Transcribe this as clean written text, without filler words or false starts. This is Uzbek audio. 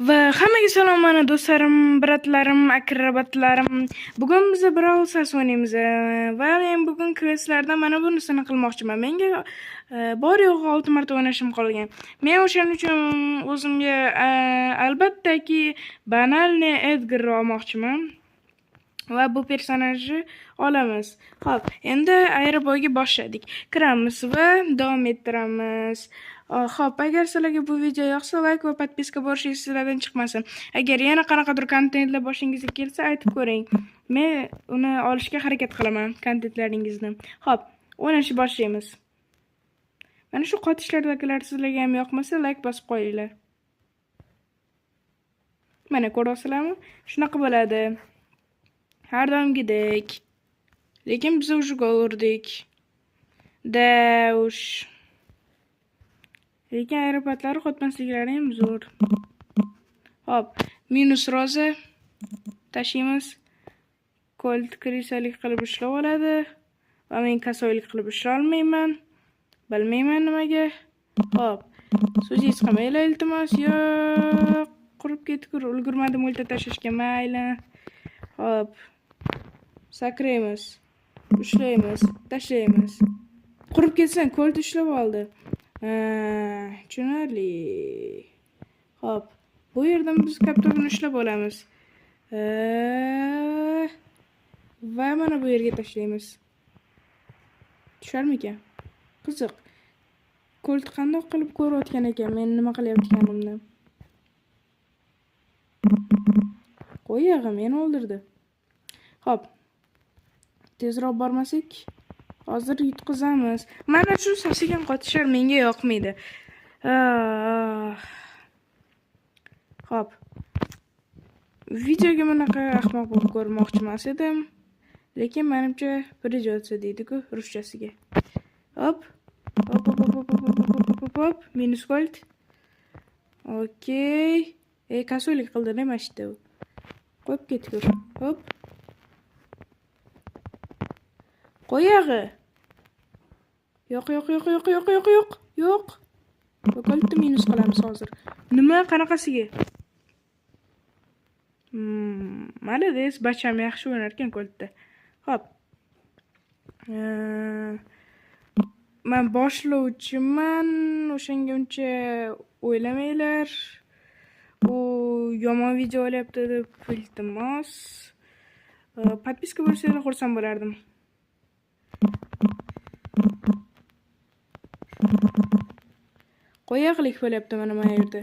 Va hammaga salom, mana do'stlarim, bratlarim, akrabatlarim. Bugun biz Brawl Stars o'ynaymiz va men bugun questlardan mana bunisini qilmoqchiman. Menga bor yo'q 6 marta o'ynashim qolgan. Men o'shaning uchun o'zimga albattaki banalni Edgar olmoqchiman. Va bu personajni olamiz. Xo'p, endi aeroboyga boshladik. Kiramiz va davom ettiramiz. Xo'p, agar sizlarga bu video yoqsa, like va podpiska bo'lishingiz sizlardan chiqmasin. Agar yana qanaqadir kontentlar boshingizga kelsa, aytib ko'ring. Men uni olishga harakat qilaman, kontentlaringizni. Xo'p, o'ynashni boshlaymiz. Mana shu qotishlardagilar sizlarga ham yoqmasa, like bosib qo'yinglar. Mana ko'ryapsizlarmi? Shunaqa bo'ladi. Har doimgidek. Lekin biz уже gol urdik. Daush. Lekin aeroportlari qotmasliklari ham zo'r. Hop, minus roza tashiymiz. Colt krisalik qilib ishlab oladi. Va men kasoylik qilib ishlay olmayman. Bilmayman nimaga. Hop, so'zingiz qilmanglar iltimos. Yo'q, qurib ketgur, ulgurmadim o'lta tashashga, mayli. Hop. Sakraymiz. Ushlaymiz, tashlaymiz. Qurib ketsin, Colt ushlab oldi. Tushunarli. Hop, bu yerdan biz kaptorni ushlab olamiz. Va mana bu yerga tashlaymiz. Tusharmikan? Qiziq. Colt qandoq qilib ko'rayotgan ekan men nima qilayotganimni. Qo'yag'i meni o'ldirdi. Hop. Tezroq bormasak, hozir yutqizamiz. Mana shu sasigan qotishlar menga yoqmaydi. Hop. Videoga bunaqa ahmoq bo'lib ko'rmoqchi emas edim, lekin menimcha придётся deydi-ku ruschasiga. Hop. Hop hop hop hop hop. Minus Colt. Okey. Kasolik qildi nima ishda u? Qo'yib ketgur. Hop. Qo'yag'i. Yo'q. Coldni minus qilamiz hozir. Nima qanaqasiga? Malades, bacham yaxshi o'ynar ekan Coldda. Hop. Men boshlovchiman, o'shanga uncha o'ylamanglar. U yomon video olyapti deb iltimos. Podpiska bo'lsangiz xursand bo'lardim. Qo'yaqlik bo'lyapti mana bu yerda.